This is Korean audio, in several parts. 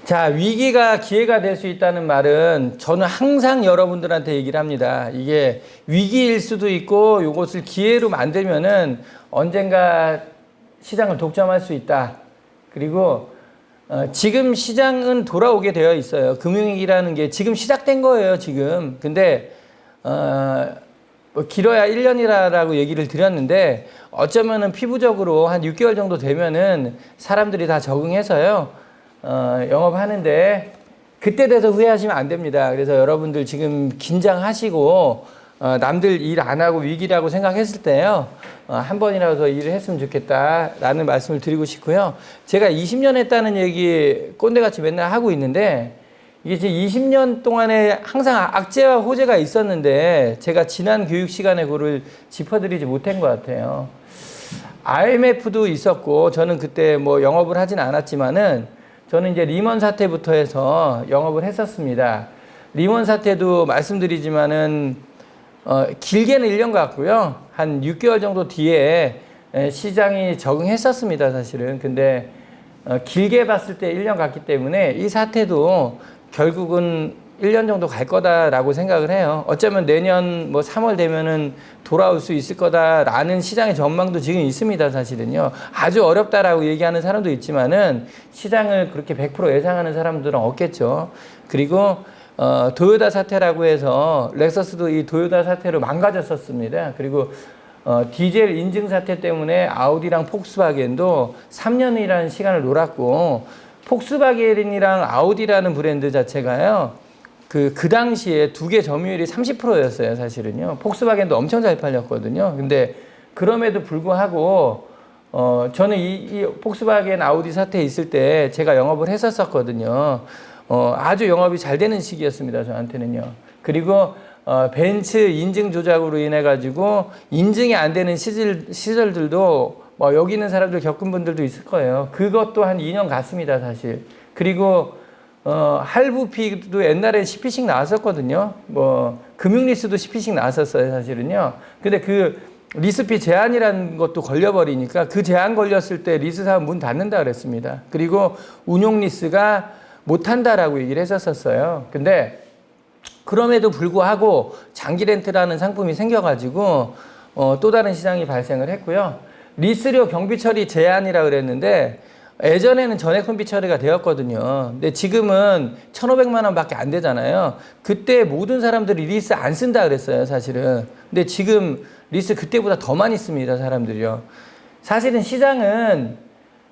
자, 위기가 기회가 될 수 있다는 말은 저는 항상 여러분들한테 얘기를 합니다. 이게 위기일 수도 있고 이것을 기회로 만들면은 언젠가 시장을 독점할 수 있다. 그리고 지금 시장은 돌아오게 되어 있어요. 금융위기라는 게 지금 시작된 거예요, 지금. 근데 뭐 길어야 1년이라고 얘기를 드렸는데 어쩌면은 피부적으로 한 6개월 정도 되면은 사람들이 다 적응해서요. 영업하는데 그때 돼서 후회하시면 안 됩니다. 그래서 여러분들 지금 긴장하시고 남들 일 안 하고 위기라고 생각했을 때요. 한 번이라도 더 일을 했으면 좋겠다라는 말씀을 드리고 싶고요. 제가 20년 했다는 얘기 꼰대같이 맨날 하고 있는데 이게 제 20년 동안에 항상 악재와 호재가 있었는데 제가 지난 교육 시간에 그걸 짚어드리지 못한 것 같아요. IMF도 있었고 저는 그때 뭐 영업을 하진 않았지만은 저는 이제 리먼 사태부터 해서 영업을 했었습니다. 리먼 사태도 말씀드리지만은 길게는 1년 같고요. 한 6개월 정도 뒤에 시장이 적응했었습니다, 사실은. 근데 길게 봤을 때 1년 갔기 때문에 이 사태도 결국은 1년 정도 갈 거다라고 생각을 해요. 어쩌면 내년 뭐 3월 되면은 돌아올 수 있을 거다라는 시장의 전망도 지금 있습니다, 사실은요. 아주 어렵다라고 얘기하는 사람도 있지만은 시장을 그렇게 100% 예상하는 사람들은 없겠죠. 그리고 도요타 사태라고 해서 렉서스도 이 도요타 사태로 망가졌었습니다. 그리고 디젤 인증 사태 때문에 아우디랑 폭스바겐도 3년이라는 시간을 놀았고 폭스바겐이랑 아우디라는 브랜드 자체가요. 그 당시에 두 개 점유율이 30%였어요, 사실은요. 폭스바겐도 엄청 잘 팔렸거든요. 근데 그럼에도 불구하고, 저는 이 폭스바겐 아우디 사태에 있을 때 제가 영업을 했었거든요. 아주 영업이 잘 되는 시기였습니다, 저한테는요. 그리고, 벤츠 인증 조작으로 인해가지고 인증이 안 되는 시절들도 뭐 여기 있는 사람들 겪은 분들도 있을 거예요. 그것도 한 2년 갔습니다, 사실. 그리고, 할부피도 옛날에 10피씩 나왔었거든요. 뭐, 금융리스도 10피씩 나왔었어요, 사실은요. 근데 그 리스피 제한이라는 것도 걸려버리니까 그 제한 걸렸을 때 리스 사업 문 닫는다 그랬습니다. 그리고 운용리스가 못한다라고 얘기를 했었어요. 근데 그럼에도 불구하고 장기 렌트라는 상품이 생겨가지고 또 다른 시장이 발생을 했고요. 리스료 경비 처리 제한이라고 그랬는데 예전에는 전액 혼비 처리가 되었거든요. 근데 지금은 1,500만 원밖에 안 되잖아요. 그때 모든 사람들이 리스 안 쓴다 그랬어요, 사실은. 근데 지금 리스 그때보다 더 많이 씁니다, 사람들이요. 사실은 시장은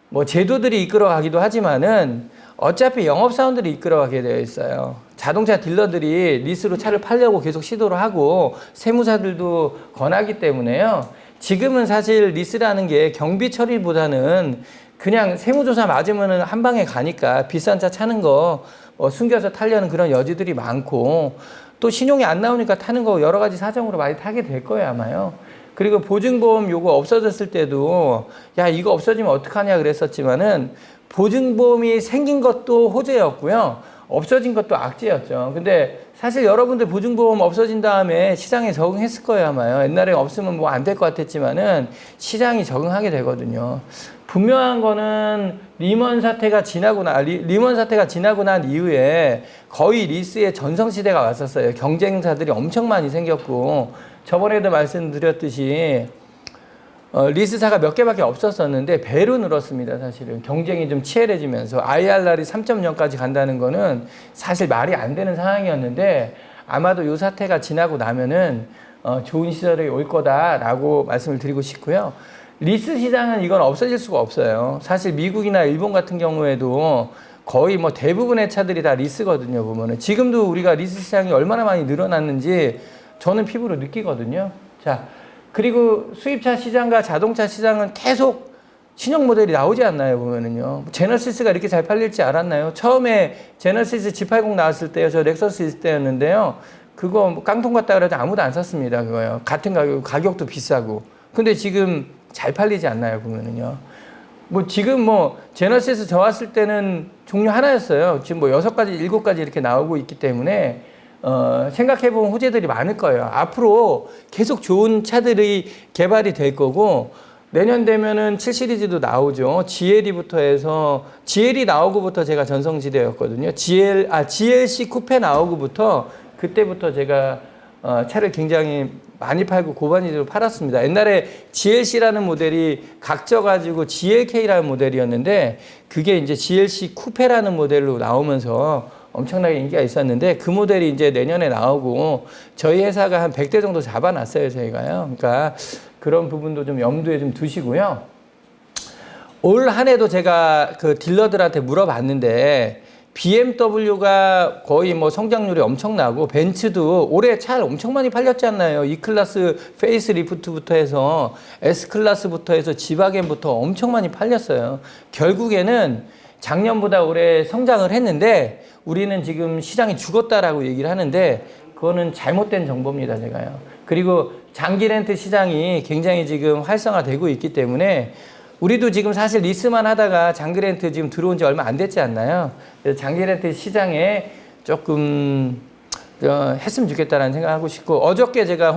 뭐 제도들이 이끌어가기도 하지만은 어차피 영업사원들이 이끌어가게 되어 있어요. 자동차 딜러들이 리스로 차를 팔려고 계속 시도를 하고 세무사들도 권하기 때문에요. 지금은 사실 리스라는 게 경비 처리보다는 그냥 세무조사 맞으면 한 방에 가니까 비싼 차 차는 거 숨겨서 타려는 그런 여지들이 많고 또 신용이 안 나오니까 타는 거 여러 가지 사정으로 많이 타게 될 거예요, 아마요. 그리고 보증보험 요거 없어졌을 때도 야, 이거 없어지면 어떡하냐 그랬었지만은 보증보험이 생긴 것도 호재였고요. 없어진 것도 악재였죠. 근데 사실 여러분들 보증보험 없어진 다음에 시장에 적응했을 거예요, 아마요. 옛날에 없으면 뭐 안 될 것 같았지만은 시장이 적응하게 되거든요. 분명한 거는 리먼 사태가 지나고 난 이후에 거의 리스의 전성시대가 왔었어요. 경쟁사들이 엄청 많이 생겼고, 저번에도 말씀드렸듯이, 리스사가 몇 개밖에 없었었는데, 배로 늘었습니다, 사실은. 경쟁이 좀 치열해지면서. IRR이 3.0까지 간다는 거는 사실 말이 안 되는 상황이었는데, 아마도 이 사태가 지나고 나면은, 좋은 시절이 올 거다라고 말씀을 드리고 싶고요. 리스 시장은 이건 없어질 수가 없어요. 사실 미국이나 일본 같은 경우에도 거의 뭐 대부분의 차들이 다 리스거든요, 보면은. 지금도 우리가 리스 시장이 얼마나 많이 늘어났는지 저는 피부로 느끼거든요. 자, 그리고 수입차 시장과 자동차 시장은 계속 신형 모델이 나오지 않나요, 보면은요. 제너시스가 이렇게 잘 팔릴지 알았나요? 처음에 제너시스 G80 나왔을 때요, 저 렉서스 있을 때였는데요. 그거 깡통 같다 그래도 아무도 안 샀습니다, 그거요. 같은 가격도 비싸고. 근데 지금 잘 팔리지 않나요, 보면은요. 뭐 지금 뭐 제너시스 저 왔을 때는 종류 하나였어요. 지금 뭐 6가지, 7가지 이렇게 나오고 있기 때문에 생각해보면 호재들이 많을 거예요. 앞으로 계속 좋은 차들이 개발이 될 거고 내년 되면은 7 시리즈도 나오죠. GLE부터 해서 GLE 나오고부터 제가 전성시대였거든요. GLC 쿠페 나오고부터 그때부터 제가 차를 굉장히 많이 팔고 고반위로 팔았습니다. 옛날에 GLC라는 모델이 각져가지고 GLK라는 모델이었는데 그게 이제 GLC 쿠페라는 모델로 나오면서 엄청나게 인기가 있었는데 그 모델이 이제 내년에 나오고 저희 회사가 한 100대 정도 잡아놨어요, 저희가요. 그러니까 그런 부분도 좀 염두에 좀 두시고요. 올 한 해도 제가 그 딜러들한테 물어봤는데 BMW가 거의 뭐 성장률이 엄청나고 벤츠도 올해 차 엄청 많이 팔렸지 않나요? E클래스 페이스리프트부터 해서 S클래스부터 해서 지바겐부터 엄청 많이 팔렸어요. 결국에는 작년보다 올해 성장을 했는데 우리는 지금 시장이 죽었다라고 얘기를 하는데 그거는 잘못된 정보입니다, 제가요. 그리고 장기 렌트 시장이 굉장히 지금 활성화되고 있기 때문에 우리도 지금 사실 리스만 하다가 장기 렌트 지금 들어온 지 얼마 안 됐지 않나요? 그래서 장기 렌트 시장에 조금 했으면 좋겠다라는 생각하고 싶고 어저께 제가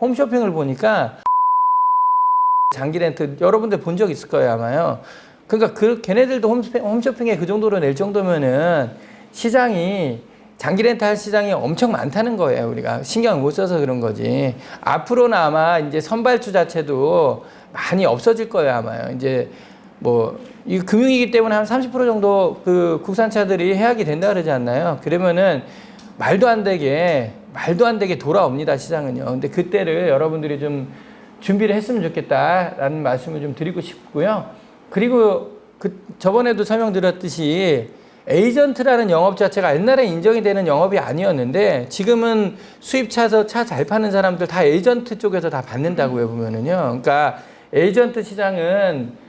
홈쇼핑을 보니까 장기 렌트 여러분들 본 적 있을 거예요, 아마요. 그러니까 걔네들도 홈쇼핑에 그 정도로 낼 정도면은 시장이 장기 렌트 할 시장이 엄청 많다는 거예요. 우리가 신경을 못 써서 그런 거지. 앞으로는 아마 이제 선발주 자체도 많이 없어질 거예요, 아마요. 이제 뭐 이 금융이기 때문에 한 30% 정도 그 국산차들이 해약이 된다 그러지 않나요? 그러면은 말도 안 되게 돌아옵니다, 시장은요. 근데 그때를 여러분들이 좀 준비를 했으면 좋겠다라는 말씀을 좀 드리고 싶고요. 그리고 저번에도 설명드렸듯이 에이전트라는 영업 자체가 옛날에 인정이 되는 영업이 아니었는데 지금은 수입차에서 차 잘 파는 사람들 다 에이전트 쪽에서 다 받는다고요, 보면은요. 그러니까 에이전트 시장은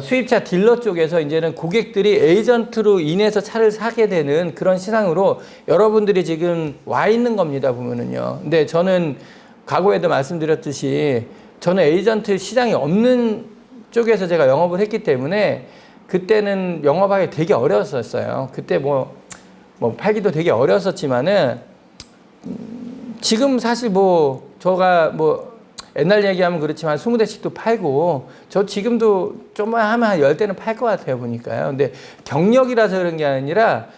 수입차 딜러 쪽에서 이제는 고객들이 에이전트로 인해서 차를 사게 되는 그런 시장으로 여러분들이 지금 와 있는 겁니다, 보면은요. 근데 저는 과거에도 말씀드렸듯이 저는 에이전트 시장이 없는 쪽에서 제가 영업을 했기 때문에 그때는 영업하기 되게 어려웠었어요. 그때 뭐 팔기도 되게 어려웠었지만은 지금 사실 저가 옛날 얘기하면 그렇지만 20대씩도 팔고 저 지금도 좀만 하면 한 10대는 팔 것 같아요, 보니까요. 근데 경력이라서 그런 게 아니라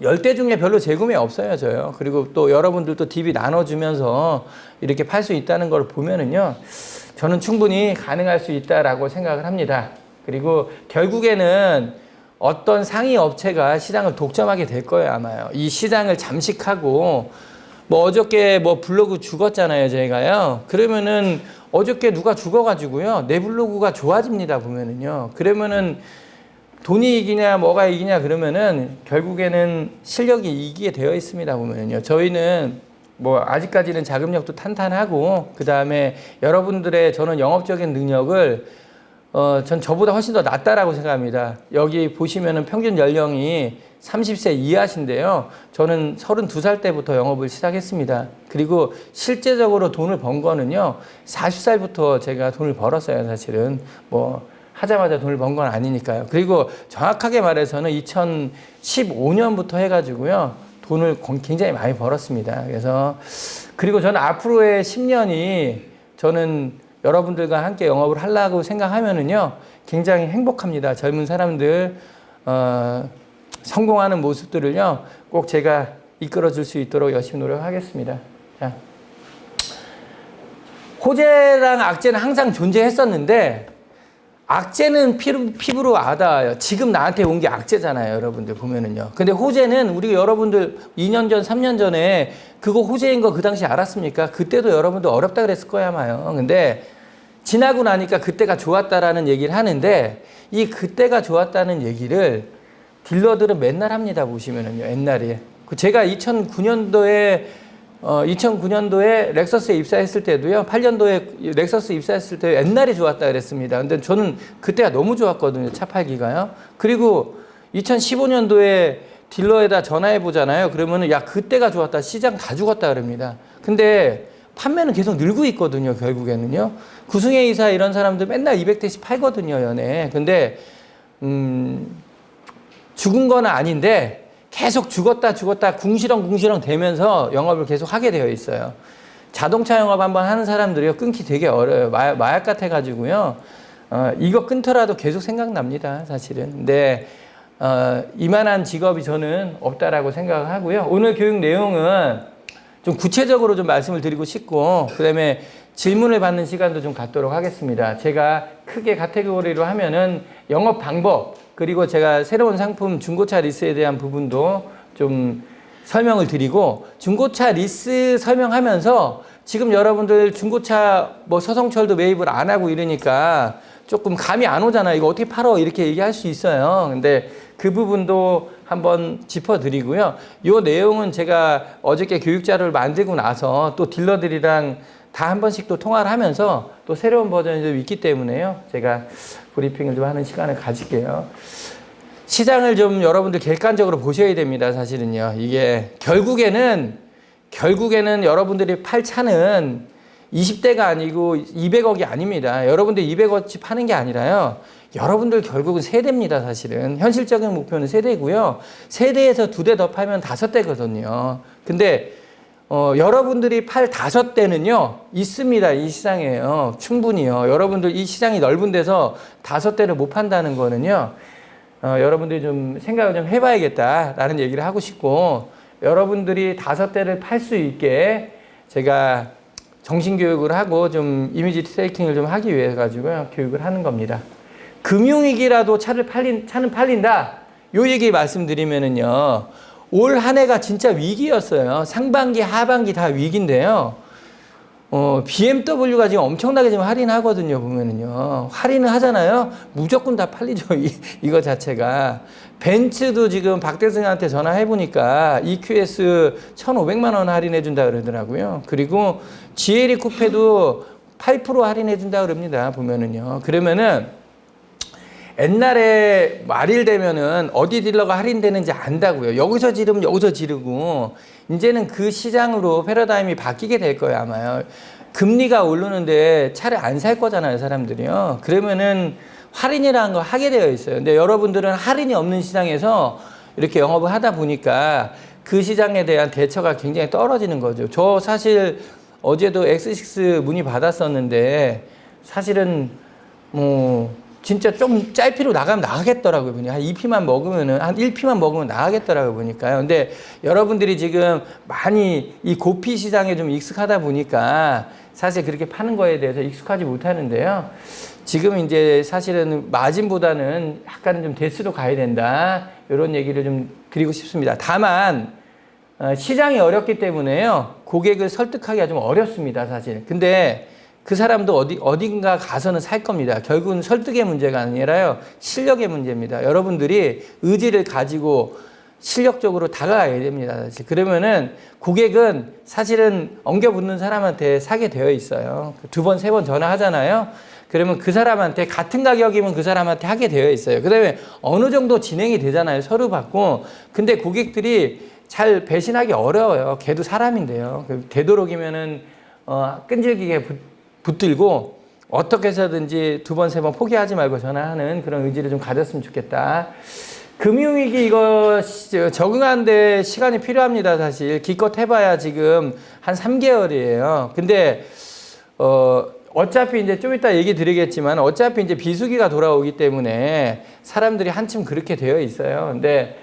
10대 중에 별로 재구매 없어요, 저요. 그리고 또 여러분들도 DB 나눠주면서 이렇게 팔 수 있다는 걸 보면은요, 저는 충분히 가능할 수 있다라고 생각을 합니다. 그리고 결국에는 어떤 상위 업체가 시장을 독점하게 될 거예요, 아마요. 이 시장을 잠식하고 어저께 블로그 죽었잖아요, 저희가요. 그러면은 어저께 누가 죽어가지고요, 내 블로그가 좋아집니다, 보면은요. 그러면은 돈이 이기냐 뭐가 이기냐 그러면은 결국에는 실력이 이기게 되어 있습니다, 보면은요. 저희는 아직까지는 자금력도 탄탄하고 그 다음에 여러분들의 저는 영업적인 능력을 전 저보다 훨씬 더 낫다라고 생각합니다. 여기 보시면은 평균 연령이 30세 이하신데요. 저는 32살 때부터 영업을 시작했습니다. 그리고 실제적으로 돈을 번 거는요, 40살부터 제가 돈을 벌었어요, 사실은. 하자마자 돈을 번 건 아니니까요. 그리고 정확하게 말해서는 2015년부터 해가지고요, 돈을 굉장히 많이 벌었습니다. 그리고 저는 앞으로의 10년이 저는 여러분들과 함께 영업을 하려고 생각하면은요, 굉장히 행복합니다. 젊은 사람들, 성공하는 모습들을요, 꼭 제가 이끌어 줄 수 있도록 열심히 노력하겠습니다. 자. 호재랑 악재는 항상 존재했었는데, 악재는 피부로 와닿아요. 지금 나한테 온 게 악재잖아요, 여러분들 보면은요. 근데 호재는 우리 여러분들 2년 전, 3년 전에 그거 호재인 거 그 당시 알았습니까? 그때도 여러분들 어렵다 그랬을 거야, 아마요. 근데 지나고 나니까 그때가 좋았다라는 얘기를 하는데 이 그때가 좋았다는 얘기를 딜러들은 맨날 합니다, 보시면은요, 옛날에. 제가 2009년도에 렉서스에 입사했을 때도요, 8년도에 렉서스 입사했을 때 옛날에 좋았다 그랬습니다. 근데 저는 그때가 너무 좋았거든요, 차 팔기가요. 그리고 2015년도에 딜러에다 전화해 보잖아요. 그러면은 야, 그때가 좋았다, 시장 다 죽었다 그럽니다. 근데 판매는 계속 늘고 있거든요, 결국에는요. 구승혜 이사 이런 사람들 맨날 200대씩 팔거든요, 연에. 근데 죽은 건 아닌데 계속 죽었다 궁시렁 되면서 영업을 계속 하게 되어 있어요. 자동차 영업 한번 하는 사람들이요 끊기 되게 어려워요. 마약 같아가지고요. 이거 끊더라도 계속 생각납니다, 사실은. 근데 이만한 직업이 저는 없다라고 생각을 하고요. 오늘 교육 내용은 좀 구체적으로 좀 말씀을 드리고 싶고, 그다음에 질문을 받는 시간도 좀 갖도록 하겠습니다. 제가 크게 카테고리로 하면은 영업 방법, 그리고 제가 새로운 상품 중고차 리스에 대한 부분도 좀 설명을 드리고, 중고차 리스 설명하면서 지금 여러분들 중고차 뭐 서성철도 매입을 안 하고 이러니까 조금 감이 안 오잖아요. 이거 어떻게 팔어? 이렇게 얘기할 수 있어요. 근데 그 부분도 한번 짚어드리고요. 이 내용은 제가 어저께 교육자료를 만들고 나서 또 딜러들이랑 다 한 번씩 또 통화를 하면서 또 새로운 버전이 좀 있기 때문에요. 제가 브리핑을 좀 하는 시간을 가질게요. 시장을 좀 여러분들 객관적으로 보셔야 됩니다. 사실은요. 이게 결국에는 여러분들이 팔 차는 20대가 아니고 200억이 아닙니다. 여러분들 200억치 파는 게 아니라요. 여러분들 결국은 세대입니다. 사실은. 현실적인 목표는 세대고요. 세대에서 2대 더 팔면 5대거든요. 근데 여러분들이 팔 5대는요 있습니다. 이 시장에요. 충분히요. 여러분들 이 시장이 넓은 데서 5대를 못 판다는 거는요. 여러분들이 좀 생각을 좀 해봐야겠다라는 얘기를 하고 싶고, 여러분들이 5대를 팔 수 있게 제가 정신교육을 하고 좀 이미지 트래킹을 좀 하기 위해 가지고요 교육을 하는 겁니다. 금융위기라도 차는 팔린다. 요 얘기 말씀드리면은요, 올 한 해가 진짜 위기였어요. 상반기, 하반기 다 위기인데요. BMW가 지금 엄청나게 지금 할인하거든요, 보면은요. 할인을 하잖아요. 무조건 다 팔리죠, 이거 자체가. 벤츠도 지금 박대승한테 전화해보니까 EQS 1,500만 원 할인해준다 그러더라고요. 그리고 GLE 쿠페도 8% 할인해준다 그럽니다, 보면은요. 그러면은 옛날에 말일 되면은 어디 딜러가 할인되는지 안다고요. 여기서 지르면 여기서 지르고, 이제는 그 시장으로 패러다임이 바뀌게 될 거예요, 아마요. 금리가 오르는데 차를 안 살 거잖아요, 사람들이요. 그러면은 할인이라는 거 하게 되어 있어요. 근데 여러분들은 할인이 없는 시장에서 이렇게 영업을 하다 보니까 그 시장에 대한 대처가 굉장히 떨어지는 거죠. 저 사실 어제도 X6 문의 받았었는데, 사실은 진짜 좀 짧피로 나가면 나가겠더라고요. 한 2피만 먹으면은, 한 1피만 먹으면 나가겠더라고요, 보니까요. 근데 여러분들이 지금 많이 이 고피 시장에 좀 익숙하다 보니까 사실 그렇게 파는 거에 대해서 익숙하지 못하는데요. 지금 이제 사실은 마진보다는 약간 좀 대수로 가야 된다, 이런 얘기를 좀 드리고 싶습니다. 다만, 시장이 어렵기 때문에요, 고객을 설득하기가 좀 어렵습니다, 사실. 근데 그 사람도 어딘가 가서는 살 겁니다. 결국은 설득의 문제가 아니라요, 실력의 문제입니다. 여러분들이 의지를 가지고 실력적으로 다가가야 됩니다, 사실. 그러면은 고객은 사실은 엉겨붙는 사람한테 사게 되어 있어요. 2번, 3번 전화하잖아요. 그러면 그 사람한테 같은 가격이면 그 사람한테 하게 되어 있어요. 그 다음에 어느 정도 진행이 되잖아요, 서류 받고. 근데 고객들이 잘 배신하기 어려워요. 걔도 사람인데요. 되도록이면은 끈질기게 붙들고 어떻게 해서든지 2번, 3번 포기하지 말고 전화하는 그런 의지를 좀 가졌으면 좋겠다. 금융위기 이거 적응하는데 시간이 필요합니다, 사실. 기껏 해봐야 지금 한 3개월이에요. 근데 어차피 이제 좀 이따 얘기 드리겠지만, 어차피 이제 비수기가 돌아오기 때문에 사람들이 한층 그렇게 되어 있어요. 근데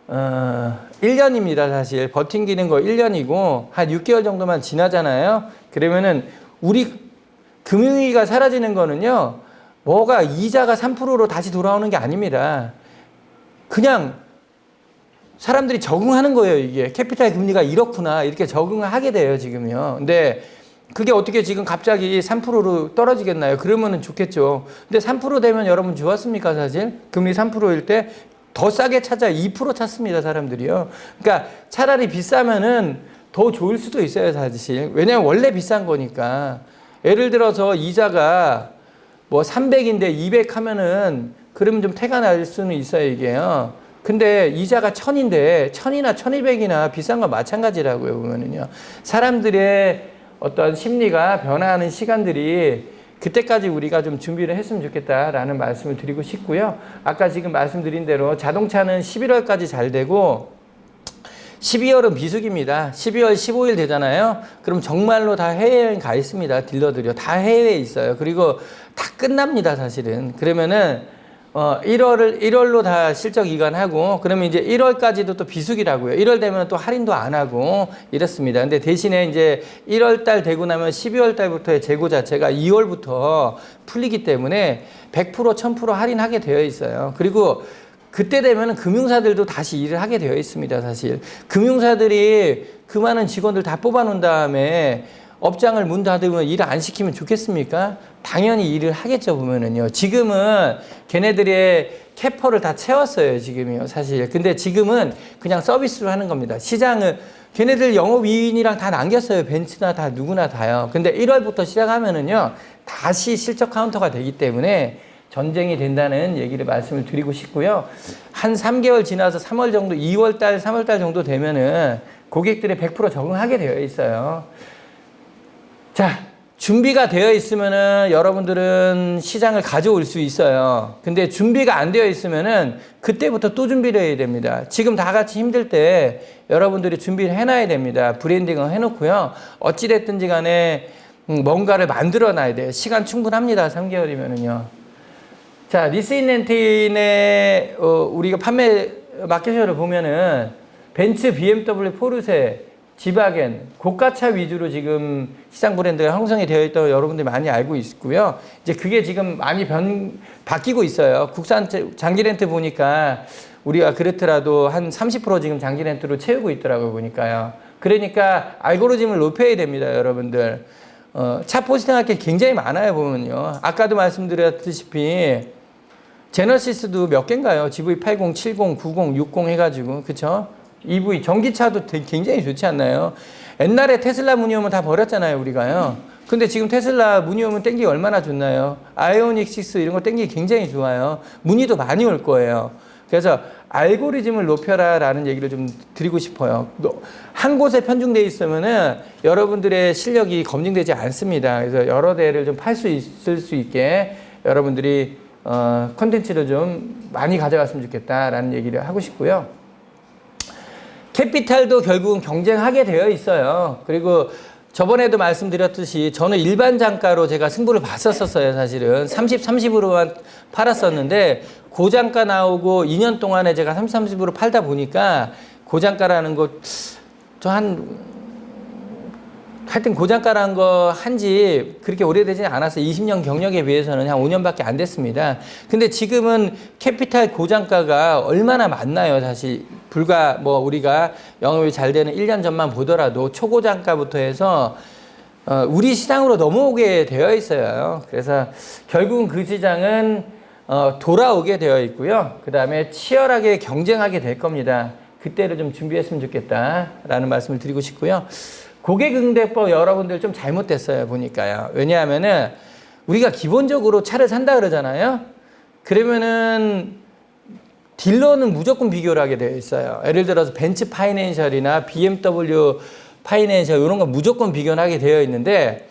1년입니다, 사실. 버팅기는 거 1년이고 한 6개월 정도만 지나잖아요. 그러면은 우리 금융위기가 사라지는 거는요, 뭐가 이자가 3%로 다시 돌아오는 게 아닙니다. 그냥 사람들이 적응하는 거예요. 이게 캐피탈 금리가 이렇구나, 이렇게 적응을 하게 돼요, 지금요. 근데 그게 어떻게 지금 갑자기 3%로 떨어지겠나요? 그러면은 좋겠죠. 근데 3% 되면 여러분 좋았습니까, 사실? 금리 3%일 때 더 싸게 찾아 2% 찾습니다, 사람들이요. 그러니까 차라리 비싸면은 더 좋을 수도 있어요, 사실. 왜냐면 원래 비싼 거니까. 예를 들어서 이자가 뭐 300인데 200 하면은 그러면 좀 태가 날 수는 있어요, 이게요. 근데 이자가 1000인데 1000이나 1200이나 비싼 건 마찬가지라고요, 보면은요. 사람들의 어떤 심리가 변화하는 시간들이, 그때까지 우리가 좀 준비를 했으면 좋겠다라는 말씀을 드리고 싶고요. 아까 지금 말씀드린 대로 자동차는 11월까지 잘 되고 12월은 비수기입니다. 12월 15일 되잖아요. 그럼 정말로 다 해외여행 가 있습니다. 딜러들이요. 다 해외에 있어요. 그리고 다 끝납니다, 사실은. 그러면은 1월로 다 실적 이관하고, 그러면 이제 1월까지도 또 비수기라고요. 1월 되면 또 할인도 안 하고 이렇습니다. 근데 대신에 이제 1월 달 되고 나면 12월 달부터의 재고 자체가 2월부터 풀리기 때문에 100%, 1000% 할인하게 되어 있어요. 그리고 그때 되면은 금융사들도 다시 일을 하게 되어 있습니다, 사실. 금융사들이 그 많은 직원들 다 뽑아놓은 다음에 업장을 문 닫으면 일을 안 시키면 좋겠습니까? 당연히 일을 하겠죠, 보면은요. 지금은 걔네들의 캐퍼를 다 채웠어요, 지금이요, 사실. 근데 지금은 그냥 서비스로 하는 겁니다. 시장은 걔네들 영업이익이랑 다 남겼어요. 벤츠나 다 누구나 다요. 근데 1월부터 시작하면은요, 다시 실적 카운터가 되기 때문에 전쟁이 된다는 얘기를 말씀을 드리고 싶고요. 한 3개월 지나서 3월 정도, 2월 달, 3월 달 정도 되면은 고객들이 100% 적응하게 되어 있어요. 자, 준비가 되어 있으면은 여러분들은 시장을 가져올 수 있어요. 근데 준비가 안 되어 있으면은 그때부터 또 준비를 해야 됩니다. 지금 다 같이 힘들 때 여러분들이 준비를 해놔야 됩니다. 브랜딩을 해놓고요. 어찌됐든지 간에 뭔가를 만들어 놔야 돼요. 시간 충분합니다. 3개월이면은요. 자, 리스인렌틴의 우리가 판매 마켓셔를 보면은 벤츠, BMW, 포르쉐, 지바겐, 고가차 위주로 지금 시장 브랜드가 형성이 되어 있다고 여러분들이 많이 알고 있고요. 이제 그게 지금 많이 바뀌고 있어요. 국산 장기 렌트 보니까 우리가 그렇더라도 한 30% 지금 장기 렌트로 채우고 있더라고요, 보니까요. 그러니까 알고리즘을 높여야 됩니다, 여러분들. 차 포스팅할 게 굉장히 많아요, 보면요. 아까도 말씀드렸다시피 제너시스도 몇 개인가요? GV80, 70, 90, 60 해가지고, 그쵸? EV, 전기차도 굉장히 좋지 않나요? 옛날에 테슬라 문의 오면 다 버렸잖아요, 우리가요. 근데 지금 테슬라 문의 오면 땡기기 얼마나 좋나요? 아이오닉 6 이런 거 땡기기 굉장히 좋아요. 문의도 많이 올 거예요. 그래서 알고리즘을 높여라 라는 얘기를 좀 드리고 싶어요. 한 곳에 편중되어 있으면은 여러분들의 실력이 검증되지 않습니다. 그래서 여러 대를 좀 팔 수 있을 수 있게 여러분들이 콘텐츠를 좀 많이 가져갔으면 좋겠다라는 얘기를 하고 싶고요. 캐피탈도 결국은 경쟁하게 되어 있어요. 그리고 저번에도 말씀드렸듯이 저는 일반 장가로 제가 승부를 봤었어요, 사실은. 30, 30으로만 팔았었는데 고장가 나오고 2년 동안에 제가 30, 30으로 팔다 보니까 고장가라는 거 하여튼 고장가라는 거 한지 그렇게 오래되지 않았어요. 20년 경력에 비해서는 한 5년밖에 안 됐습니다. 근데 지금은 캐피탈 고장가가 얼마나 많나요, 사실. 불과 우리가 영업이 잘 되는 1년 전만 보더라도 초고장가부터 해서 우리 시장으로 넘어오게 되어 있어요. 그래서 결국은 그 시장은 돌아오게 되어 있고요. 그 다음에 치열하게 경쟁하게 될 겁니다. 그때를 좀 준비했으면 좋겠다라는 말씀을 드리고 싶고요. 고객응대법 여러분들 좀 잘못됐어요, 보니까요. 왜냐하면은 우리가 기본적으로 차를 산다 그러잖아요. 그러면은 딜러는 무조건 비교를 하게 되어 있어요. 예를 들어서 벤츠 파이낸셜이나 BMW 파이낸셜 이런 거 무조건 비교를 하게 되어 있는데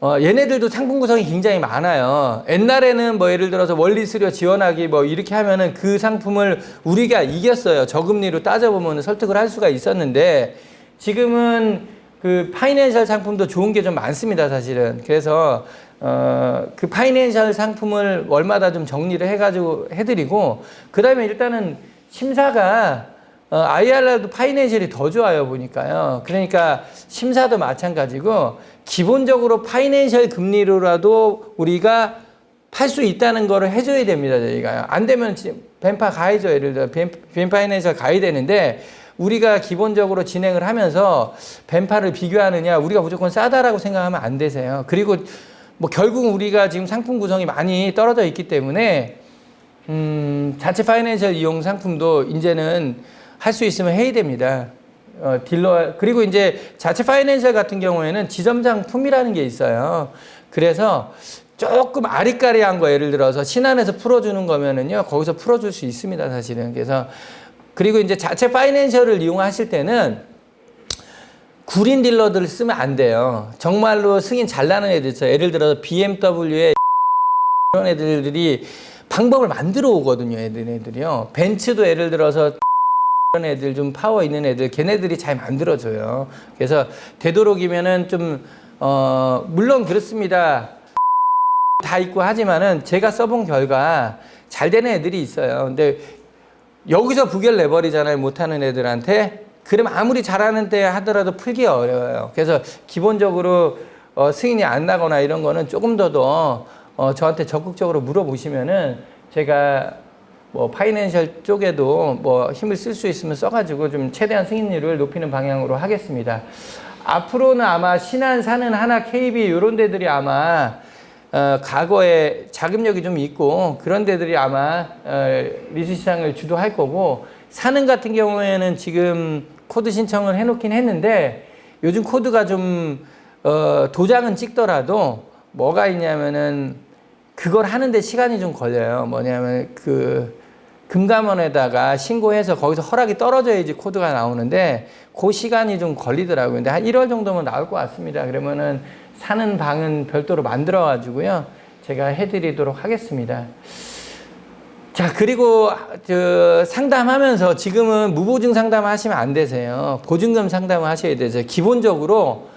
얘네들도 상품 구성이 굉장히 많아요. 옛날에는 예를 들어서 원리 수료 지원하기 이렇게 하면은 그 상품을 우리가 이겼어요. 저금리로 따져보면 설득을 할 수가 있었는데 지금은 그 파이낸셜 상품도 좋은 게 좀 많습니다, 사실은. 그래서 그 파이낸셜 상품을 월마다 좀 정리를 해가지고 해드리고, 그 다음에 일단은 심사가 IRR도 파이낸셜이 더 좋아요, 보니까요. 그러니까 심사도 마찬가지고 기본적으로 파이낸셜 금리로라도 우리가 팔 수 있다는 거를 해줘야 됩니다, 저희가요. 안 되면 벤파 가야죠. 예를 들어 벤파이낸셜 가야 되는데 우리가 기본적으로 진행을 하면서 벤파를 비교하느냐, 우리가 무조건 싸다라고 생각하면 안 되세요. 그리고 결국 우리가 지금 상품 구성이 많이 떨어져 있기 때문에 자체 파이낸셜 이용 상품도 이제는 할 수 있으면 해야 됩니다. 딜러, 그리고 이제 자체 파이낸셜 같은 경우에는 지점장품이라는 게 있어요. 그래서 조금 아리까리한 거, 예를 들어서 신한에서 풀어주는 거면은요, 거기서 풀어줄 수 있습니다, 사실은. 그래서 그리고 이제 자체 파이낸셜을 이용하실 때는 구린 딜러들을 쓰면 안 돼요. 정말로 승인 잘 나는 애들 있어요. 예를 들어서 BMW에 이런 애들이 방법을 만들어 오거든요, 애들이요. 벤츠도 예를 들어서 그런 애들 좀 파워 있는 애들 걔네들이 잘 만들어줘요. 그래서 되도록이면은 좀 물론 그렇습니다. 다 있고 하지만은 제가 써본 결과 잘 되는 애들이 있어요. 근데 여기서 부결 내버리잖아요. 못하는 애들한테. 그러면 아무리 잘하는 때 하더라도 풀기 어려워요. 그래서 기본적으로 승인이 안 나거나 이런 거는 조금 더 저한테 적극적으로 물어보시면은 제가 뭐 파이낸셜 쪽에도 뭐 힘을 쓸 수 있으면 써가지고 좀 최대한 승인률을 높이는 방향으로 하겠습니다. 앞으로는 아마 신한, 산은, 하나, KB 이런 데들이 아마 과거에 자금력이 좀 있고 그런 데들이 아마 리즈 시장을 주도할 거고, 산은 같은 경우에는 지금 코드 신청을 해놓긴 했는데 요즘 코드가 좀 도장은 찍더라도 뭐가 있냐면은 그걸 하는데 시간이 좀 걸려요. 뭐냐면 그 금감원에다가 신고해서 거기서 허락이 떨어져야지 코드가 나오는데 그 시간이 좀 걸리더라고요. 근데 한 1월 정도면 나올 것 같습니다. 그러면은 사는 방은 별도로 만들어 가지고요 제가 해드리도록 하겠습니다. 자, 그리고 상담하면서 지금은 무보증 상담하시면 안 되세요. 보증금 상담을 하셔야 되세요. 기본적으로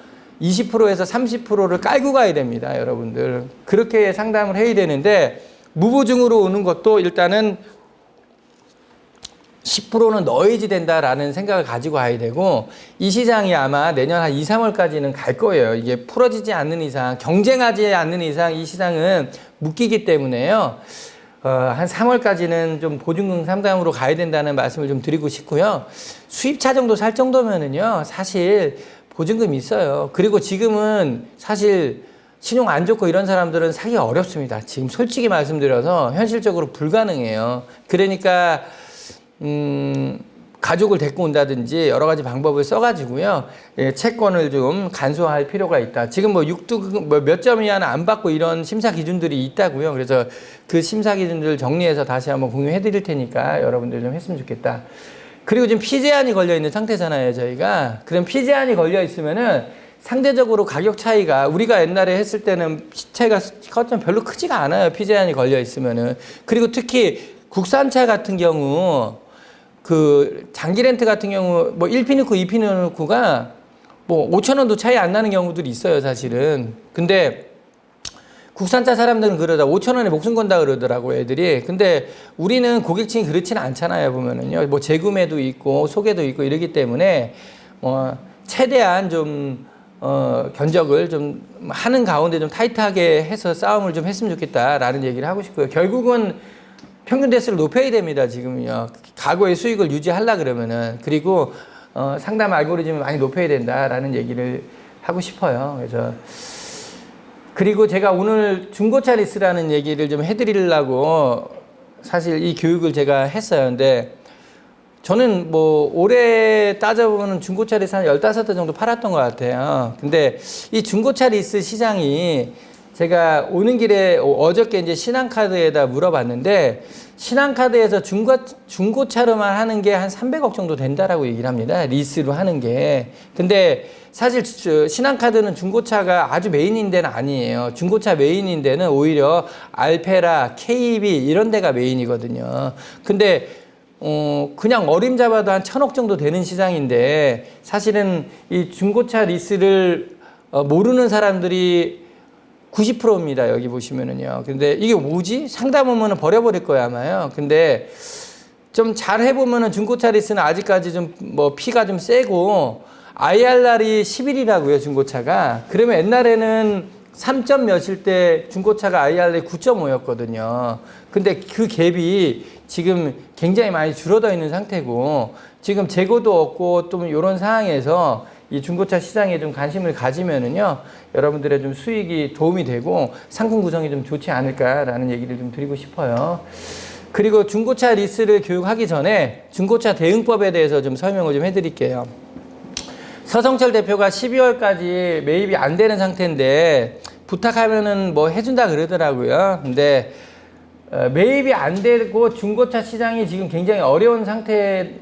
20%에서 30%를 깔고 가야 됩니다, 여러분들. 그렇게 상담을 해야 되는데 무보증으로 오는 것도 일단은 10%는 넣어야지 된다라는 생각을 가지고 가야 되고, 이 시장이 아마 내년 한 2, 3월까지는 갈 거예요. 이게 풀어지지 않는 이상, 경쟁하지 않는 이상 이 시장은 묶이기 때문에요. 한 3월까지는 좀 보증금 상담으로 가야 된다는 말씀을 좀 드리고 싶고요. 수입차 정도 살 정도면은요, 사실 보증금 있어요. 그리고 지금은 사실 신용 안 좋고 이런 사람들은 사기가 어렵습니다. 지금 솔직히 말씀드려서 현실적으로 불가능해요. 그러니까 가족을 데리고 온다든지 여러 가지 방법을 써가지고요, 채권을 좀 간소화할 필요가 있다. 지금 뭐 6등 몇 점 이하는 안 받고 이런 심사 기준들이 있다고요. 그래서 그 심사 기준들을 정리해서 다시 한번 공유해 드릴 테니까 여러분들 좀 했으면 좋겠다. 그리고 지금 피제한이 걸려 있는 상태잖아요, 저희가. 그럼 피제한이 걸려 있으면은 상대적으로 가격 차이가, 우리가 옛날에 했을 때는 차이가 컸지만 별로 크지가 않아요, 피제한이 걸려 있으면은. 그리고 특히 국산차 같은 경우 그 장기 렌트 같은 경우 뭐 1피 넣고 2피 넣고가 뭐 5,000원도 차이 안 나는 경우들이 있어요, 사실은. 근데 국산차 사람들은 그러다 5,000원에 목숨 건다 그러더라고, 애들이. 근데 우리는 고객층이 그렇지는 않잖아요, 보면은요. 뭐 재구매도 있고 소개도 있고 이러기 때문에 최대한 좀 견적을 좀 하는 가운데 좀 타이트하게 해서 싸움을 좀 했으면 좋겠다라는 얘기를 하고 싶고요. 결국은 평균 대수를 높여야 됩니다, 지금요. 과거의 수익을 유지하려 그러면은. 그리고 상담 알고리즘을 많이 높여야 된다라는 얘기를 하고 싶어요. 그래서 그리고 제가 오늘 중고차 리스라는 얘기를 좀 해드리려고 사실 이 교육을 제가 했어요. 근데 저는 뭐 올해 따져보면 중고차 리스 한 15대 정도 팔았던 것 같아요. 근데 이 중고차 리스 시장이, 제가 오는 길에 어저께 이제 신한카드에다 물어봤는데, 신한카드에서 중고차로만 하는 게 한 300억 정도 된다라고 얘기를 합니다. 리스로 하는 게. 근데 사실 신한카드는 중고차가 아주 메인인 데는 아니에요. 중고차 메인인 데는 오히려 알페라, KB 이런 데가 메인이거든요. 근데 그냥 어림잡아도 한 1,000억 정도 되는 시장인데, 사실은 이 중고차 리스를 모르는 사람들이 90%입니다. 여기 보시면은요. 근데 이게 뭐지? 상담 오면은 버려버릴 거야, 아마요. 근데 좀 잘 해보면은 중고차 리스는 아직까지 좀 뭐 피가 좀 세고, IRR이 11이라고요, 중고차가. 그러면 옛날에는 3점 몇일 때 중고차가 IRR이 9.5였거든요. 근데 그 갭이 지금 굉장히 많이 줄어들어 있는 상태고, 지금 재고도 없고 또 이런 상황에서 이 중고차 시장에 좀 관심을 가지면은요, 여러분들의 좀 수익이 도움이 되고 상품 구성이 좀 좋지 않을까라는 얘기를 좀 드리고 싶어요. 그리고 중고차 리스를 교육하기 전에 중고차 대응법에 대해서 좀 설명을 좀 해드릴게요. 서성철 대표가 12월까지 매입이 안 되는 상태인데 부탁하면은 뭐 해준다 그러더라고요. 근데 매입이 안 되고 중고차 시장이 지금 굉장히 어려운 상태의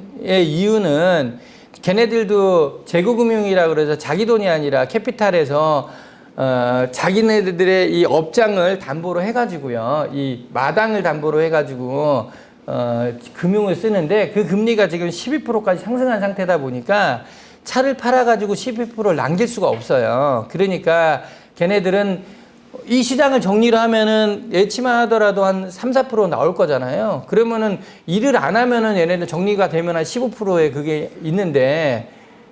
이유는, 걔네들도 재고금융이라 그래서 자기 돈이 아니라 캐피탈에서 자기네들의 이 업장을 담보로 해가지고요, 이 마당을 담보로 해가지고 금융을 쓰는데 그 금리가 지금 12%까지 상승한 상태다 보니까 차를 팔아가지고 12%를 남길 수가 없어요. 그러니까 걔네들은 이 시장을 정리를 하면은 예치만 하더라도 한 3, 4% 나올 거잖아요. 그러면은 일을 안 하면은 얘네들 정리가 되면 한 15%에 그게 있는데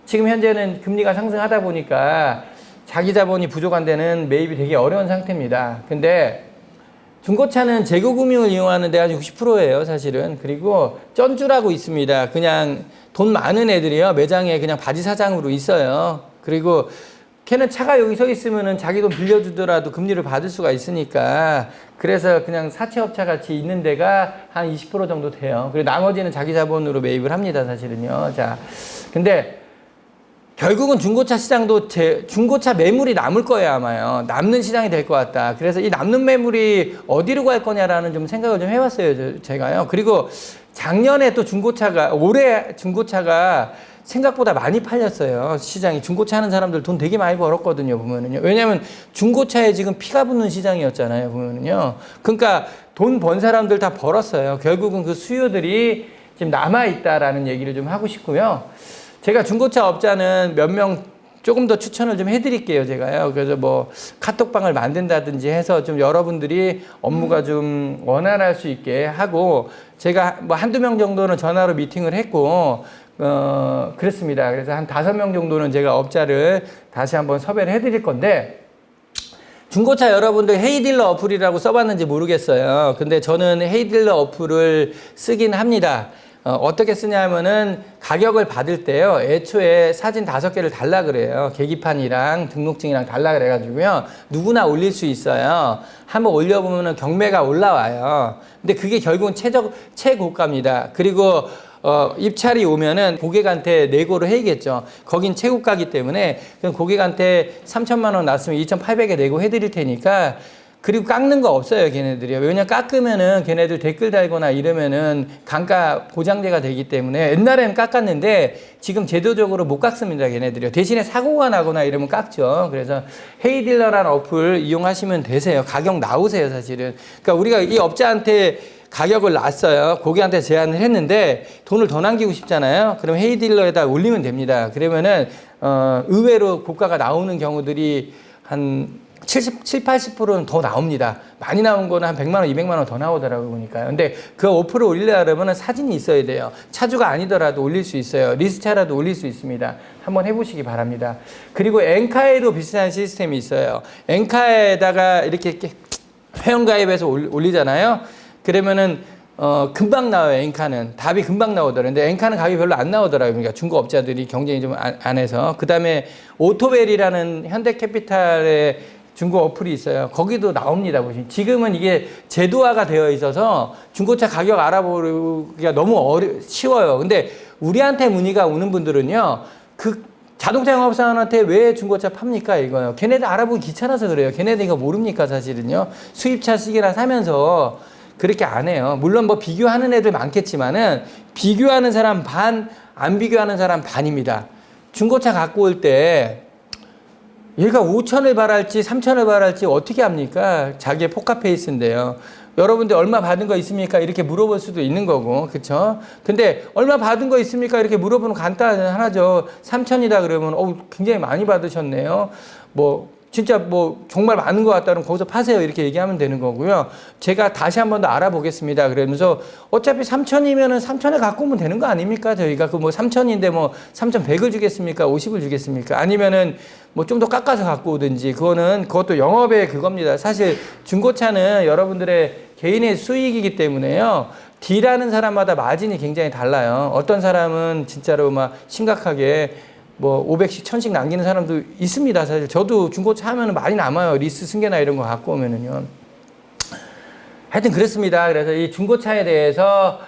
지금 현재는 금리가 상승하다 보니까 자기 자본이 부족한 데는 매입이 되게 어려운 상태입니다. 근데 중고차는 재고금융을 이용하는 데가 60%예요, 사실은. 그리고 쩐주라고 있습니다. 그냥 돈 많은 애들이요. 매장에 그냥 바지 사장으로 있어요. 그리고 걔는 차가 여기 서 있으면은 자기 돈 빌려주더라도 금리를 받을 수가 있으니까 그래서 그냥 사채업차 같이 있는 데가 한 20% 정도 돼요. 그리고 나머지는 자기 자본으로 매입을 합니다, 사실은요. 자, 근데 결국은 중고차 시장도 중고차 매물이 남을 거예요, 아마요. 남는 시장이 될 것 같다. 그래서 이 남는 매물이 어디로 갈 거냐라는 좀 생각을 좀 해봤어요, 제가요. 그리고 작년에 또 올해 중고차가 생각보다 많이 팔렸어요. 시장이. 중고차 하는 사람들 돈 되게 많이 벌었거든요, 보면은요. 왜냐면 중고차에 지금 피가 붙는 시장이었잖아요, 보면은요. 그러니까 돈 번 사람들 다 벌었어요. 결국은 그 수요들이 지금 남아있다라는 얘기를 좀 하고 싶고요. 제가 중고차 업자는 몇 명 조금 더 추천을 좀 해드릴게요, 제가요. 그래서 뭐 카톡방을 만든다든지 해서 좀 여러분들이 업무가 좀 원활할 수 있게 하고 제가 뭐 한두 명 정도는 전화로 미팅을 했고 그렇습니다. 그래서 한 5명 정도는 제가 업자를 다시 한번 섭외를 해드릴 건데 중고차 여러분들 헤이딜러 어플이라고 써봤는지 모르겠어요. 근데 저는 헤이딜러 어플을 쓰긴 합니다. 어떻게 쓰냐면은 가격을 받을 때요. 애초에 사진 5개를 달라 그래요. 계기판이랑 등록증이랑 달라 그래가지고요. 누구나 올릴 수 있어요. 한번 올려보면은 경매가 올라와요. 근데 그게 결국은 최고가입니다. 그리고 입찰이 오면은 고객한테 내고를 해야겠죠. 거긴 최고가기 때문에 그럼 고객한테 3천만 원 났으면 2,800에 내고 해드릴 테니까 그리고 깎는 거 없어요, 걔네들이요. 왜냐면 깎으면은 걔네들 댓글 달거나 이러면은 감가 보장제가 되기 때문에 옛날에는 깎았는데 지금 제도적으로 못 깎습니다, 걔네들이요. 대신에 사고가 나거나 이러면 깎죠. 그래서 헤이딜러라는 어플 이용하시면 되세요. 가격 나오세요, 사실은. 그러니까 우리가 이 업자한테 가격을 놨어요. 고객한테 제안을 했는데 돈을 더 남기고 싶잖아요. 그럼 헤이딜러에다 올리면 됩니다. 그러면은 의외로 고가가 나오는 경우들이 한 80%는 더 나옵니다. 많이 나온 거는 한 100만 원, 200만 원 더 나오더라고요, 보니까요. 근데 그 어플을 올리려면 사진이 있어야 돼요. 차주가 아니더라도 올릴 수 있어요. 리스차라도 올릴 수 있습니다. 한번 해보시기 바랍니다. 그리고 엔카에도 비슷한 시스템이 있어요. 엔카에다가 이렇게 회원가입해서 올리잖아요. 그러면은 금방 나와요. 엔카는 답이 금방 나오더라고요. 근데 엔카는 가격이 별로 안 나오더라고요. 그러니까 중고업자들이 경쟁이 좀 안 해서. 그 다음에 오토벨이라는 현대캐피탈의 중고 어플이 있어요. 거기도 나옵니다. 보시면 지금은 이게 제도화가 되어 있어서 중고차 가격 알아보기가 너무 쉬워요. 근데 우리한테 문의가 오는 분들은요, 그 자동차 영업사원한테 왜 중고차 팝니까? 이거요. 걔네들 알아보기 귀찮아서 그래요. 걔네들 이거 모릅니까? 사실은요. 수입차 시기나 사면서 그렇게 안 해요. 물론 뭐 비교하는 애들 많겠지만은 비교하는 사람 반, 안 비교하는 사람 반입니다. 중고차 갖고 올 때 얘가 5천을 바랄지 3천을 바랄지 어떻게 합니까? 자기의 포카페이스인데요. 여러분들 얼마 받은 거 있습니까? 이렇게 물어볼 수도 있는 거고, 그쵸? 근데 얼마 받은 거 있습니까? 이렇게 물어보면 간단하죠. 3천이다 그러면 굉장히 많이 받으셨네요. 진짜 정말 많은 것 같다면 거기서 파세요. 이렇게 얘기하면 되는 거고요. 제가 다시 한 번 더 알아보겠습니다. 그러면서 어차피 3천이면은 3천에 갖고 오면 되는 거 아닙니까? 저희가 3천인데 3,100을 주겠습니까? 50을 주겠습니까? 아니면은 좀 더 깎아서 갖고 오든지 그것도 영업의 그겁니다. 사실 중고차는 여러분들의 개인의 수익이기 때문에요. D라는 사람마다 마진이 굉장히 달라요. 어떤 사람은 진짜로 심각하게 500씩 1000씩 남기는 사람도 있습니다. 사실 저도 중고차 하면은 많이 남아요. 리스 승계나 이런 거 갖고 오면은요. 하여튼 그렇습니다. 그래서 이 중고차에 대해서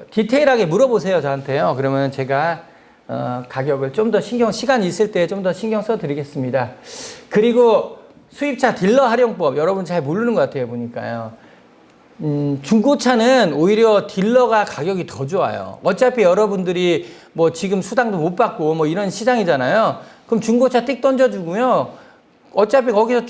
디테일하게 물어보세요, 저한테요. 그러면 제가 가격을 좀 더 시간이 있을 때 좀 더 신경 써 드리겠습니다. 그리고 수입차 딜러 활용법 여러분 잘 모르는 것 같아요, 보니까요. 중고차는 오히려 딜러가 가격이 더 좋아요. 어차피 여러분들이 지금 수당도 못 받고 이런 시장이잖아요. 그럼 중고차 띡 던져주고요. 어차피 거기서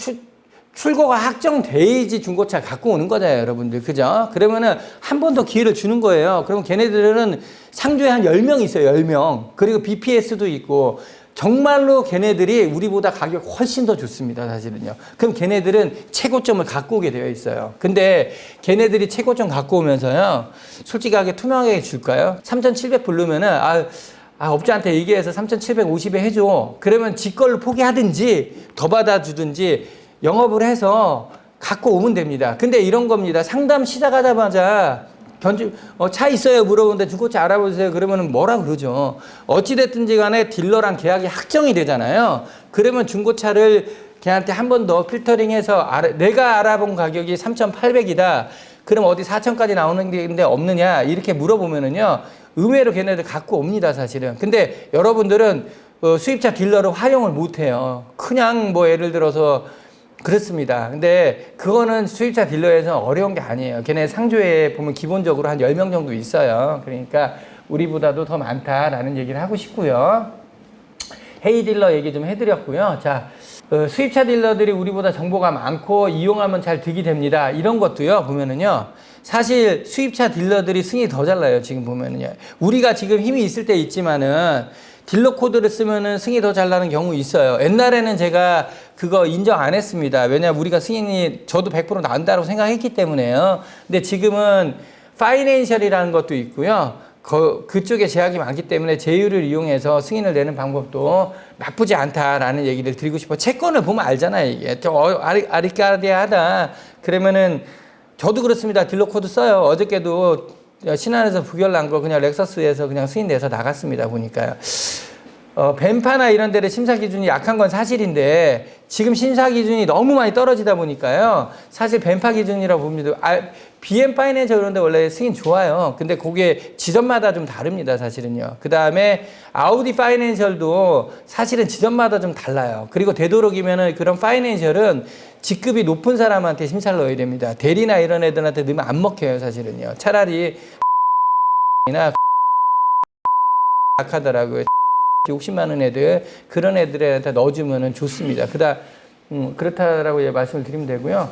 출고가 확정돼야지 중고차 갖고 오는 거잖아요, 여러분들. 그죠? 그러면은 한 번 더 기회를 주는 거예요. 그러면 걔네들은 상조에 한 10명 있어요, 10명. 그리고 BPS도 있고, 정말로 걔네들이 우리보다 가격 훨씬 더 좋습니다, 사실은요. 그럼 걔네들은 최고점을 갖고 오게 되어 있어요. 근데 걔네들이 최고점 갖고 오면서요, 솔직하게 투명하게 줄까요? 3,700 부르면은, 업자한테 얘기해서 3,750에 해줘. 그러면 지 걸로 포기하든지, 더 받아주든지, 영업을 해서 갖고 오면 됩니다. 근데 이런 겁니다. 상담 시작하자마자 차 있어요? 물어보는데 중고차 알아보세요. 그러면 뭐라 그러죠. 어찌됐든지 간에 딜러랑 계약이 확정이 되잖아요. 그러면 중고차를 걔한테 한 번 더 필터링해서 내가 알아본 가격이 3,800이다. 그럼 어디 4,000까지 나오는 게 없느냐? 이렇게 물어보면은요. 의외로 걔네들 갖고 옵니다, 사실은. 근데 여러분들은 수입차 딜러를 활용을 못 해요. 그냥 뭐 예를 들어서 그렇습니다. 근데 그거는 수입차 딜러에서 어려운 게 아니에요. 걔네 상조에 보면 기본적으로 한 10명 정도 있어요. 그러니까 우리보다도 더 많다라는 얘기를 하고 싶고요. 헤이 딜러 얘기 좀 해드렸고요. 자, 수입차 딜러들이 우리보다 정보가 많고 이용하면 잘 득이 됩니다. 이런 것도요, 보면은요. 사실 수입차 딜러들이 승이 더 잘 나요. 지금 보면은요. 우리가 지금 힘이 있을 때 있지만은 딜러 코드를 쓰면은 승이 더 잘 나는 경우 있어요. 옛날에는 제가 그거 인정 안 했습니다. 왜냐면 우리가 승인이 저도 100% 난다고 생각했기 때문에요. 근데 지금은 파이낸셜이라는 것도 있고요. 그쪽에 제약이 많기 때문에 제휴를 이용해서 승인을 내는 방법도 나쁘지 않다라는 얘기를 드리고 싶어요. 채권을 보면 알잖아요. 이게 좀 아리까리하다. 그러면은 저도 그렇습니다. 딜러 코드 써요. 어저께도 신안에서 부결 난 거 그냥 렉서스에서 그냥 승인 내서 나갔습니다. 보니까요. 벤파나 이런 데를 심사 기준이 약한 건 사실인데 지금 심사 기준이 너무 많이 떨어지다 보니까요. 사실 벤파 기준이라고 봅니다. BM 파이낸셜 이런 데 원래 승인 좋아요. 근데 그게 지점마다 좀 다릅니다. 사실은요. 그 다음에 아우디 파이낸셜도 사실은 지점마다 좀 달라요. 그리고 되도록이면은 그런 파이낸셜은 직급이 높은 사람한테 심사를 넣어야 됩니다. 대리나 이런 애들한테 넣으면 안 먹혀요. 사실은요. 차라리 나 약하더라고요. 60만 원 애들 그런 애들한테 넣어주면 좋습니다. 그렇다라고 말씀을 드리면 되고요.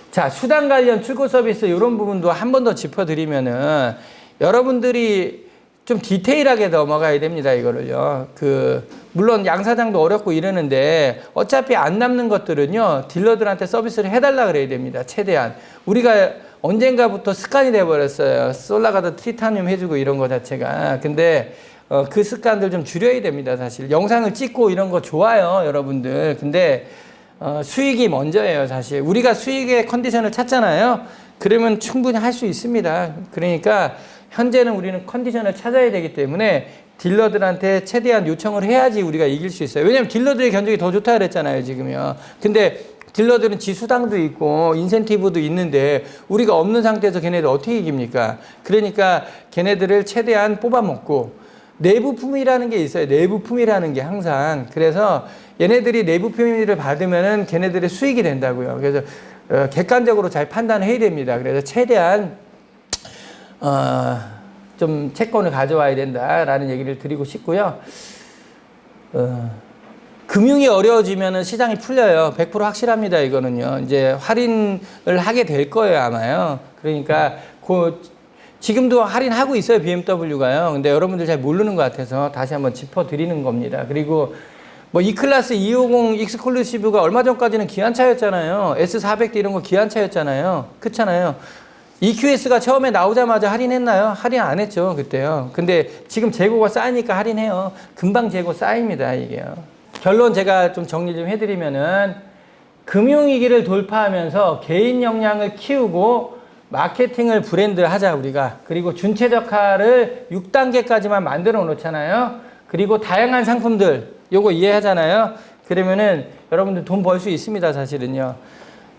자, 수당 관련 출고 서비스 이런 부분도 한 번 더 짚어드리면은 여러분들이 좀 디테일하게 넘어가야 됩니다. 이거를요. 물론 양 사장도 어렵고 이러는데 어차피 안 남는 것들은요 딜러들한테 서비스를 해달라 그래야 됩니다. 최대한 우리가 언젠가부터 습관이 돼버렸어요. 솔라가드 티타늄 해주고 이런 거 자체가. 근데 그 습관들 좀 줄여야 됩니다. 사실 영상을 찍고 이런 거 좋아요, 여러분들. 근데 수익이 먼저예요, 사실. 우리가 수익의 컨디션을 찾잖아요. 그러면 충분히 할 수 있습니다. 그러니까 현재는 우리는 컨디션을 찾아야 되기 때문에 딜러들한테 최대한 요청을 해야지 우리가 이길 수 있어요. 왜냐면 딜러들의 견적이 더 좋다 그랬잖아요, 지금요. 근데 딜러들은 지수당도 있고 인센티브도 있는데 우리가 없는 상태에서 걔네들 어떻게 이깁니까? 그러니까 걔네들을 최대한 뽑아먹고 내부품이라는 게 있어요. 내부품이라는 게 항상. 그래서 얘네들이 내부품을 받으면은 걔네들의 수익이 된다고요. 그래서 객관적으로 잘 판단해야 됩니다. 그래서 최대한 좀 채권을 가져와야 된다라는 얘기를 드리고 싶고요. 금융이 어려워지면은 시장이 풀려요. 100% 확실합니다. 이거는요. 이제 할인을 하게 될 거예요, 아마요. 그러니까 지금도 할인하고 있어요, BMW가요. 근데 여러분들 잘 모르는 것 같아서 다시 한번 짚어드리는 겁니다. 그리고 뭐 E클래스 250 익스클루시브가 얼마 전까지는 기한차였잖아요. S400대 이런 거 기한차였잖아요. 그렇잖아요. EQS가 처음에 나오자마자 할인했나요? 할인 안 했죠, 그때요. 근데 지금 재고가 쌓이니까 할인해요. 금방 재고 쌓입니다, 이게요. 결론 제가 좀 정리 좀 해드리면은 금융위기를 돌파하면서 개인 역량을 키우고 마케팅을 브랜드 하자, 우리가. 그리고 준최적화를 6단계까지만 만들어 놓잖아요. 그리고 다양한 상품들, 요거 이해하잖아요. 그러면은 여러분들 돈 벌 수 있습니다, 사실은요.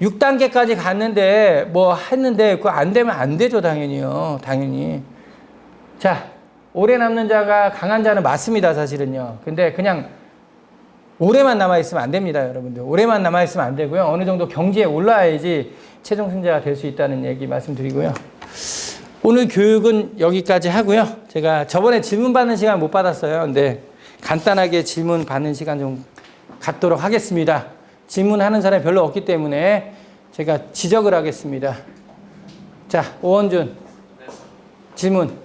6단계까지 갔는데, 뭐 했는데, 그거 안 되면 안 되죠, 당연히요. 당연히. 자, 오래 남는 자가 강한 자는 맞습니다, 사실은요. 근데 그냥 오래만 남아있으면 안 됩니다, 여러분들. 오래만 남아있으면 안 되고요. 어느 정도 경지에 올라야지 최종 승자가 될 수 있다는 얘기 말씀드리고요. 오늘 교육은 여기까지 하고요. 제가 저번에 질문 받는 시간 못 받았어요. 근데 간단하게 질문 받는 시간 좀 갖도록 하겠습니다. 질문하는 사람이 별로 없기 때문에 제가 지적을 하겠습니다. 자, 오원준. 질문.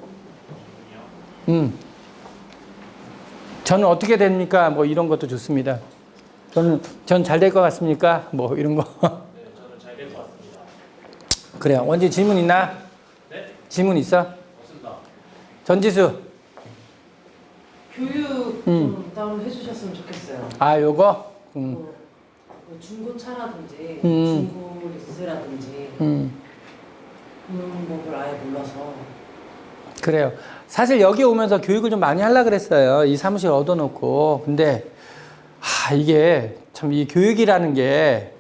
저는 어떻게 됩니까? 뭐 이런 것도 좋습니다. 전 잘 될 것 같습니까? 뭐 이런 거. 네, 저는 잘 될 것 같습니다. 그래요. 원진 질문 있나? 네? 질문 있어? 없습니다. 전지수. 교육 좀 따로 해주셨으면 좋겠어요. 아, 요거? 뭐 중고차라든지 중고 리스라든지 그런 법을 아예 몰라서. 그래요. 사실 여기 오면서 교육을 좀 많이 하려고 그랬어요. 이 사무실 얻어놓고. 근데, 이게 참 이 교육이라는 게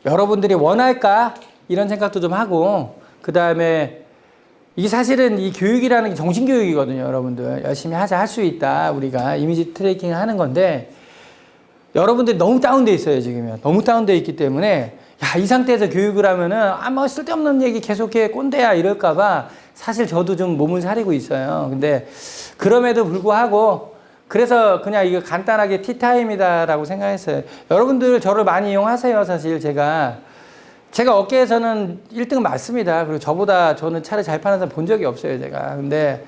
여러분들이 원할까? 이런 생각도 좀 하고, 그 다음에 이게 사실은 이 교육이라는 게 정신교육이거든요, 여러분들. 열심히 하자, 할 수 있다. 우리가 이미지 트래킹 하는 건데, 여러분들이 너무 다운돼 있어요, 지금요. 너무 다운돼 있기 때문에, 야, 이 상태에서 교육을 하면은, 뭐 쓸데없는 얘기 계속해, 꼰대야, 이럴까봐 사실 저도 좀 몸을 사리고 있어요. 근데 그럼에도 불구하고, 그래서 그냥 이거 간단하게 티타임이다라고 생각했어요. 여러분들 저를 많이 이용하세요, 사실 제가 업계에서는 1등 맞습니다. 그리고 저는 차를 잘 파는 사람 본 적이 없어요, 제가. 근데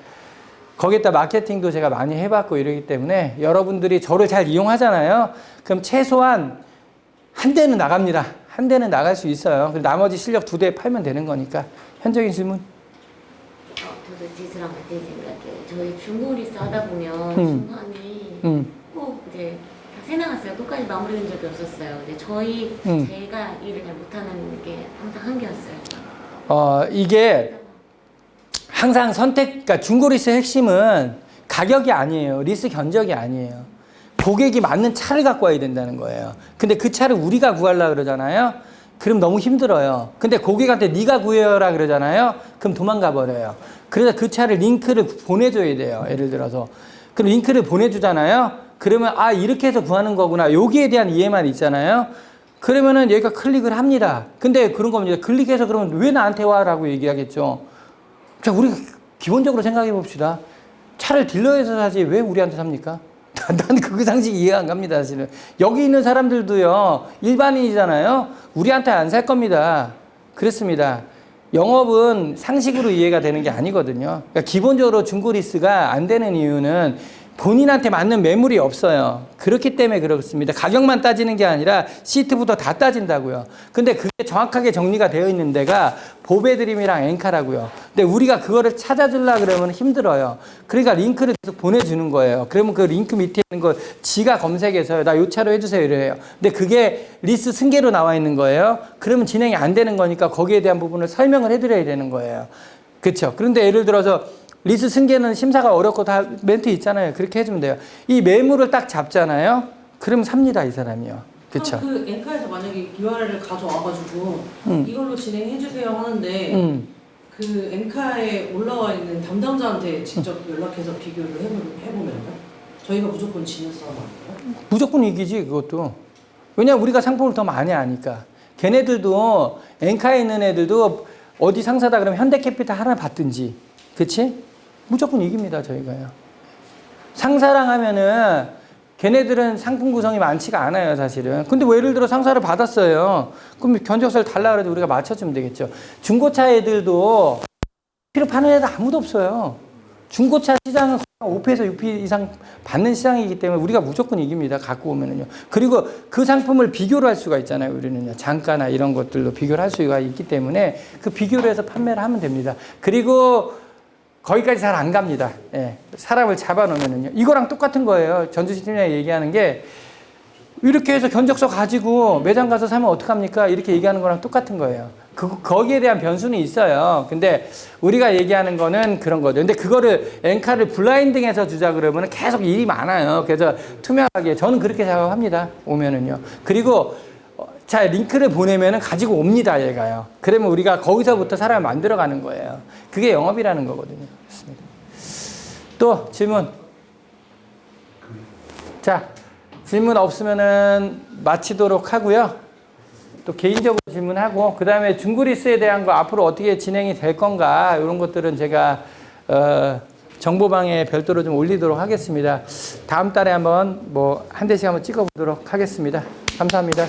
거기에다 마케팅도 제가 많이 해봤고 이러기 때문에 여러분들이 저를 잘 이용하잖아요. 그럼 최소한 한 대는 나갑니다. 한 대는 나갈 수 있어요. 나머지 실력 2대 팔면 되는 거니까. 현적인 질문? 저도 지수랑 같은 생각이에요. 저희 중고리스 하다 보면 중간이 꼭 이제 다 새 나갔어요. 끝까지 마무리된 적이 없었어요. 근데 제가 일을 잘 못하는 게 항상 한계였어요. 이게 항상 그러니까 중고리스의 핵심은 가격이 아니에요. 리스 견적이 아니에요. 고객이 맞는 차를 갖고 와야 된다는 거예요. 근데 그 차를 우리가 구하려고 그러잖아요. 그럼 너무 힘들어요. 근데 고객한테 네가 구해라 그러잖아요. 그럼 도망가 버려요. 그래서 그 차를 링크를 보내줘야 돼요. 예를 들어서. 그럼 링크를 보내주잖아요. 그러면 이렇게 해서 구하는 거구나. 여기에 대한 이해만 있잖아요. 그러면은 얘가 클릭을 합니다. 근데 그런 겁니다. 클릭해서 그러면 왜 나한테 와라고 얘기하겠죠. 자, 우리 기본적으로 생각해 봅시다. 차를 딜러에서 사지 왜 우리한테 삽니까? 난 그 상식 이해가 안 갑니다, 사실은. 여기 있는 사람들도요, 일반인이잖아요. 우리한테 안 살 겁니다. 그렇습니다. 영업은 상식으로 이해가 되는 게 아니거든요. 그러니까 기본적으로 중고리스가 안 되는 이유는 본인한테 맞는 매물이 없어요. 그렇기 때문에 그렇습니다. 가격만 따지는 게 아니라 시트부터 다 따진다고요. 근데 그게 정확하게 정리가 되어 있는 데가 보배드림이랑 엔카라고요. 근데 우리가 그거를 찾아주려고 그러면 힘들어요. 그러니까 링크를 계속 보내주는 거예요. 그러면 그 링크 밑에 있는 거 지가 검색해서 나 요 차로 해주세요 이래요. 근데 그게 리스트 승계로 나와 있는 거예요. 그러면 진행이 안 되는 거니까 거기에 대한 부분을 설명을 해드려야 되는 거예요. 그렇죠? 그런데 예를 들어서 리스 승계는 심사가 어렵고 다 멘트 있잖아요. 그렇게 해주면 돼요. 이 매물을 딱 잡잖아요. 그럼 삽니다, 이 사람이요. 그렇죠. 그 엔카에서 만약에 URL을 가져와가지고 이걸로 진행해주세요 하는데 그 엔카에 올라와 있는 담당자한테 직접 연락해서 비교를 해보면요? 저희가 무조건 지는 싸움 아니에요? 무조건 이기지, 그것도. 왜냐면 우리가 상품을 더 많이 아니까. 걔네들도 엔카에 있는 애들도 어디 상사다 그러면 현대캐피탈 하나 받든지, 그치? 무조건 이깁니다, 저희가요. 상사랑 하면은 걔네들은 상품 구성이 많지가 않아요, 사실은. 근데 뭐 예를 들어 상사를 받았어요. 그럼 견적서를 달라 그래도 우리가 맞춰주면 되겠죠. 중고차 애들도 필요 파는 애들 아무도 없어요. 중고차 시장은 5P에서 6P 이상 받는 시장이기 때문에 우리가 무조건 이깁니다. 갖고 오면은요. 그리고 그 상품을 비교를 할 수가 있잖아요. 우리는요. 단가나 이런 것들도 비교를 할 수가 있기 때문에 그 비교를 해서 판매를 하면 됩니다. 그리고 거기까지 잘 안 갑니다. 예. 사람을 잡아놓으면은요. 이거랑 똑같은 거예요. 전주시 팀장이 얘기하는 게 이렇게 해서 견적서 가지고 매장 가서 사면 어떡합니까? 이렇게 얘기하는 거랑 똑같은 거예요. 거기에 대한 변수는 있어요. 근데 우리가 얘기하는 거는 그런 거죠. 근데 그거를 엔카를 블라인딩해서 주자 그러면 계속 일이 많아요. 그래서 투명하게 저는 그렇게 생각합니다. 오면은요. 그리고 자, 링크를 보내면은 가지고 옵니다, 얘가요. 그러면 우리가 거기서부터 사람을 만들어가는 거예요. 그게 영업이라는 거거든요. 그렇습니다. 또 질문. 자, 질문 없으면은 마치도록 하고요. 또 개인적으로 질문하고, 그 다음에 중고리스에 대한 거 앞으로 어떻게 진행이 될 건가, 이런 것들은 제가, 정보방에 별도로 좀 올리도록 하겠습니다. 다음 달에 한번 한 대씩 한번 찍어보도록 하겠습니다. 감사합니다.